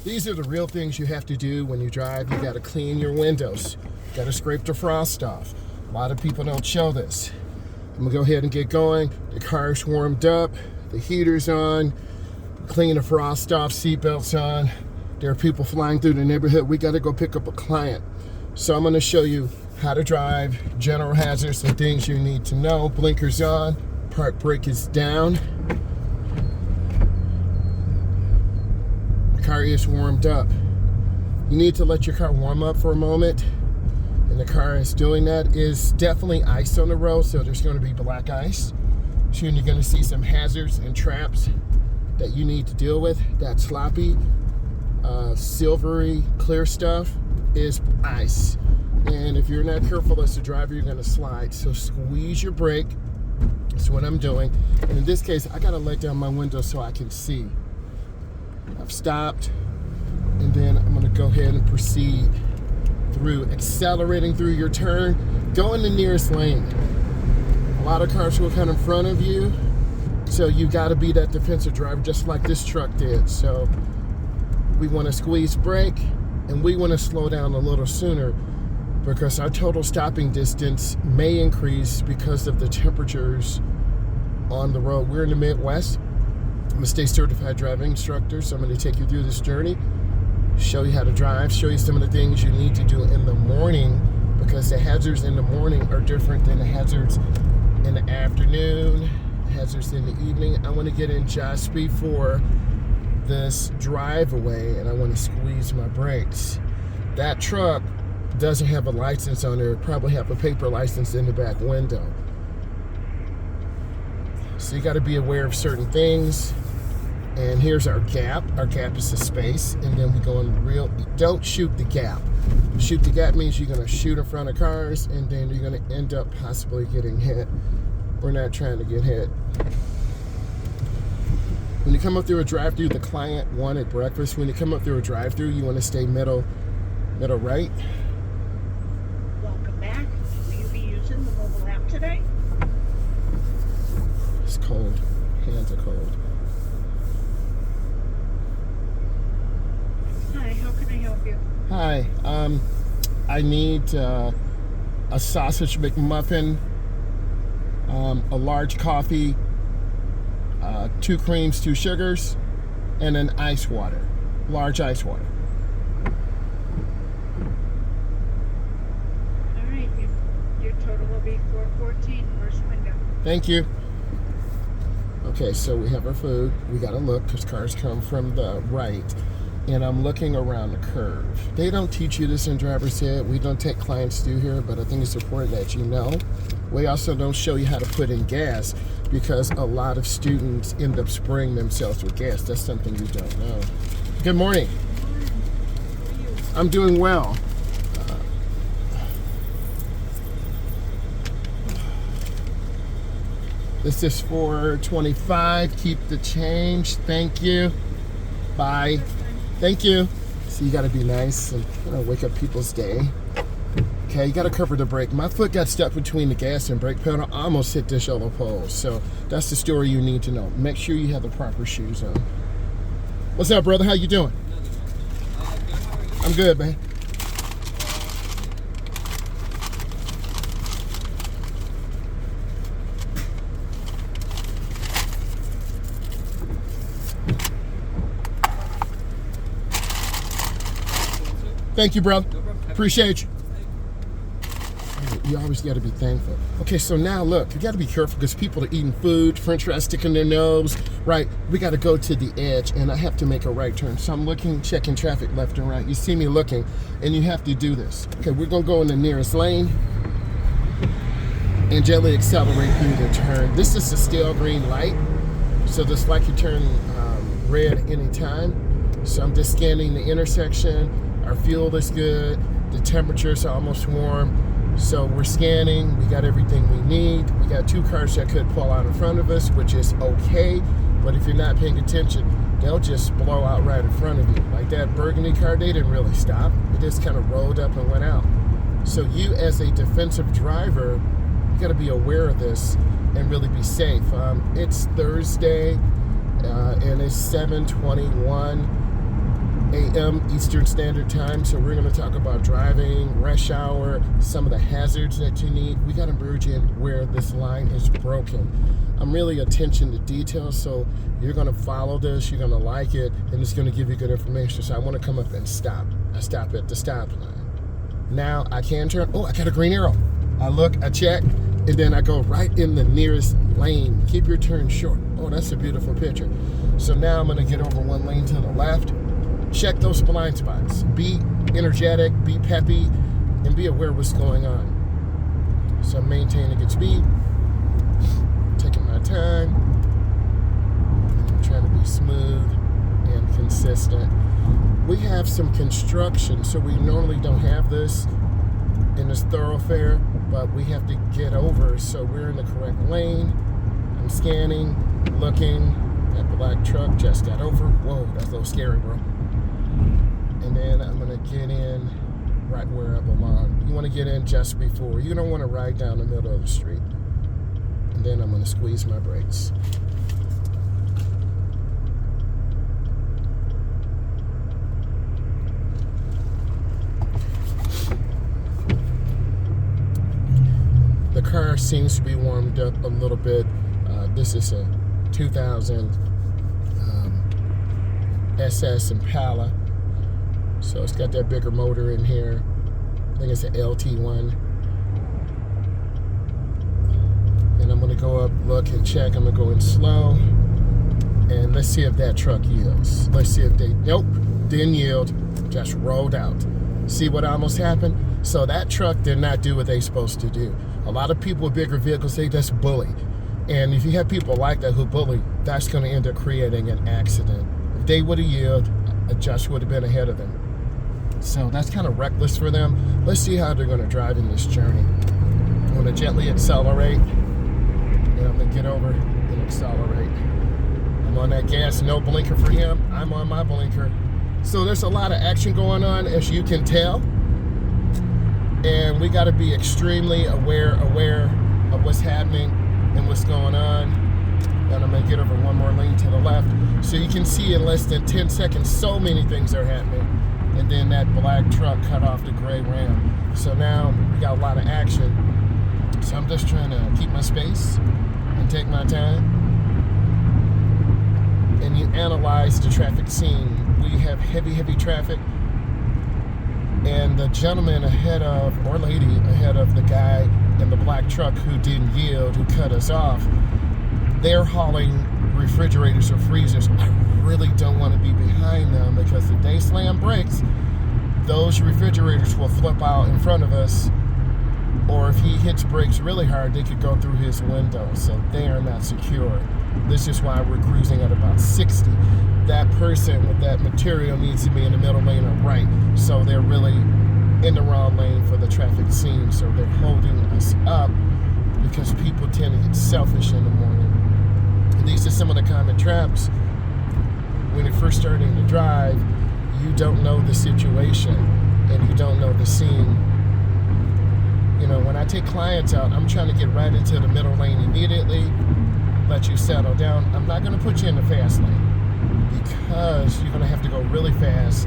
These are the real things you have to do when you drive. You gotta clean your windows. You gotta scrape the frost off. A lot of people don't show this. I'm gonna go ahead and get going. The car's warmed up, the heater's on, clean the frost off, seatbelts on. There are people flying through the neighborhood. We gotta go pick up a client. So I'm gonna show you how to drive, general hazards and things you need to know. Blinkers on, park brake is down. The car is warmed up. You need to let your car warm up for a moment. And the car is doing that. Is definitely ice on the road, so there's going to be black ice. Soon you're going to see some hazards and traps that you need to deal with. That sloppy, silvery, clear stuff is ice. And if you're not careful as a driver, you're going to slide. So squeeze your brake. That's what I'm doing. And in this case, I got to let down my window so I can see. I've stopped, and then I'm going to go ahead and proceed through, accelerating through your turn. Go in the nearest lane. A lot of cars will come in front of you, so you got to be that defensive driver, just like this truck did. So we want to squeeze brake, and we want to slow down a little sooner, because our total stopping distance may increase because of the temperatures on the road. We're in the Midwest. I'm a state certified driving instructor, so I'm going to take you through this journey, show you how to drive, show you some of the things you need to do in the morning, because the hazards in the morning are different than the hazards in the afternoon, hazards in the evening. I want to get in just before this drive-away, and I want to squeeze my brakes. That truck doesn't have a license on there. It probably have a paper license in the back window. So you got to be aware of certain things. And here's our gap. Our gap is the space, and then we go in real. Don't shoot the gap. Shoot the gap means you're gonna shoot in front of cars, and then you're gonna end up possibly getting hit. We're not trying to get hit. When you come up through a drive-through, the client wanted breakfast. When you come up through a drive-through, you want to stay middle right. Welcome back. Will you be using the mobile app today? It's cold. Hands are cold. Hi, how can I help you? Hi, I need a sausage McMuffin, a large coffee, 2 creams, 2 sugars, and an ice water, large ice water. All right, your total will be $4.14 first window. Thank you. Okay, so we have our food. We gotta look, because cars come from the right. And I'm looking around the curve. They don't teach you this in driver's ed. We don't take clients through here, but I think it's important that you know. We also don't show you how to put in gas, because a lot of students end up spraying themselves with gas. That's something you don't know. Good morning. I'm doing well. This is $4.25. Keep the change. Thank you. Bye. Thank you. So you got to be nice and wake up people's day. Okay, you got to cover the brake. My foot got stuck between the gas and brake pedal. I almost hit this yellow pole. So that's the story you need to know. Make sure you have the proper shoes on. What's up, brother? How you doing? I'm good, man. Thank you, brother. Appreciate you. You always got to be thankful. Okay, so now look, you got to be careful, because people are eating food, french fries sticking their nose, right? We got to go to the edge, and I have to make a right turn. So I'm looking, checking traffic left and right. You see me looking, and you have to do this. Okay, we're going to go in the nearest lane and gently accelerate through the turn. This is a still green light, so this light can turn red anytime. So I'm just scanning the intersection. Our fuel is good. The temperatures are almost warm. So we're scanning. We got everything we need. We got 2 cars that could pull out in front of us, which is okay. But if you're not paying attention, they'll just blow out right in front of you. Like that burgundy car, they didn't really stop. It just kind of rolled up and went out. So you, as a defensive driver, you got to be aware of this and really be safe. It's Thursday, and it's 7:21. a.m. Eastern Standard Time. So we're going to talk about driving, rush hour, some of the hazards that you need. We got to merge in where this line is broken. I'm really attention to detail, so you're going to follow this, you're going to like it, and it's going to give you good information. So I want to come up and stop. I stop at the stop line. Now I can turn. Oh, I got a green arrow. I look, I check, and then I go right in the nearest lane. Keep your turn short. Oh, that's a beautiful picture. So now I'm going to get over one lane to the left. Check those blind spots. Be energetic, be peppy, and be aware of what's going on. So I'm maintaining good speed, taking my time. I'm trying to be smooth and consistent. We have some construction, so we normally don't have this in this thoroughfare, but we have to get over, so we're in the correct lane. I'm scanning, looking. That black truck just got over. Whoa, that's a little scary, bro. And then I'm gonna get in right where I belong. You wanna get in just before. You don't wanna ride down the middle of the street. And then I'm gonna squeeze my brakes. The car seems to be warmed up a little bit. This is a 2000 SS Impala. So it's got that bigger motor in here. I think it's an LT1. And I'm gonna go up, look and check. I'm gonna go in slow. And let's see if that truck yields. Let's see if they, nope, didn't yield, just rolled out. See what almost happened? So that truck did not do what they're supposed to do. A lot of people with bigger vehicles say that's bully. And if you have people like that who bully, that's gonna end up creating an accident. If they would have yielded, Josh would have been ahead of them. So that's kind of reckless for them. Let's see how they're gonna drive in this journey. I'm gonna gently accelerate. And I'm gonna get over and accelerate. I'm on that gas, no blinker for him. I'm on my blinker. So there's a lot of action going on, as you can tell. And we gotta be extremely aware of what's happening and what's going on. And I'm gonna get over one more lane to the left. So you can see in less than 10 seconds, so many things are happening. And then that black truck cut off the gray Ram. So now we got a lot of action. So I'm just trying to keep my space and take my time. And you analyze the traffic scene. We have heavy traffic. And the gentleman ahead of, or lady ahead of the guy in the black truck who didn't yield, who cut us off, they're hauling refrigerators or freezers. I really don't want to be behind them, because if they slam brakes, those refrigerators will flip out in front of us, or if he hits brakes really hard, they could go through his window. So they are not secure. This is why we're cruising at about 60. That person with that material needs to be in the middle lane or right. So they're really in the wrong lane for the traffic scene. So they're holding us up because people tend to get selfish in the morning. And these are some of the common traps. When you're first starting to drive, you don't know the situation and you don't know the scene. You know, when I take clients out, I'm trying to get right into the middle lane immediately, let you settle down. I'm not going to put you in the fast lane because you're going to have to go really fast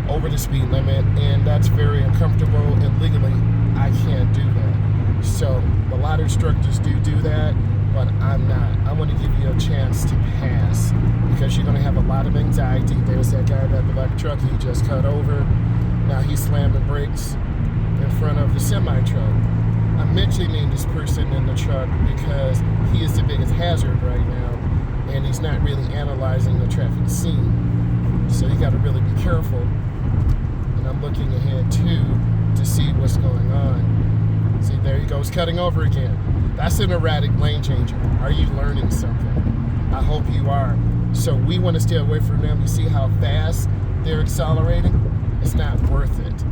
over the speed limit, and that's very uncomfortable, and legally I can't do that. So a lot of instructors do that, but I'm not. I want to give you a chance to pass because you're going to have a lot of anxiety. There's that guy in that black truck, he just cut over. Now he's slamming brakes in front of the semi-truck. I'm mentioning this person in the truck because he is the biggest hazard right now, and he's not really analyzing the traffic scene. So you got to really be careful. And I'm looking ahead too to see what's going on. See, there he goes, cutting over again. That's an erratic lane changer. Are you learning something? I hope you are. So we want to stay away from them. You see how fast they're accelerating? It's not worth it.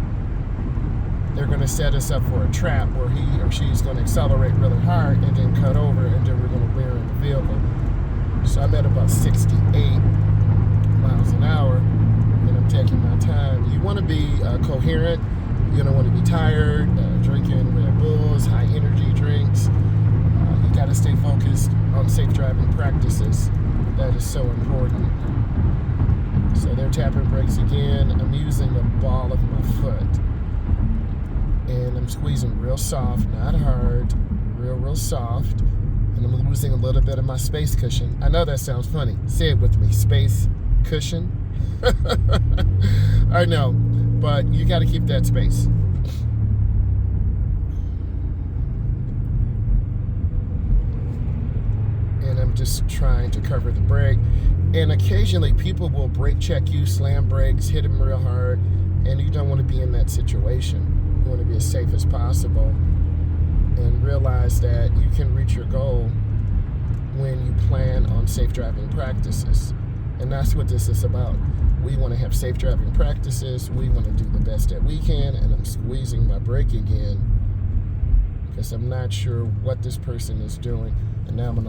They're going to set us up for a trap where he or she's going to accelerate really hard and then cut over, and then we're going to rear in the vehicle. So I'm at about 68 miles an hour, and I'm taking my time. You want to be coherent. You don't want to be tired, drinking Red Bulls, high energy drinks. You got to stay focused on safe driving practices. That is so important. So So they're tapping brakes again. I'm using the ball of my foot. And I'm squeezing real soft, not hard, real soft. And I'm losing a little bit of my space cushion. I know that sounds funny. Say it with me, space cushion. I know, but you got to keep that space. And I'm just trying to cover the brake. And occasionally people will brake check you, slam brakes, hit them real hard, and you don't want to be in that situation. You want to be as safe as possible and realize that you can reach your goal when you plan on safe driving practices. And that's what this is about. We want to have safe driving practices. We want to do the best that we can. And I'm squeezing my brake again because I'm not sure what this person is doing. And now I'm going to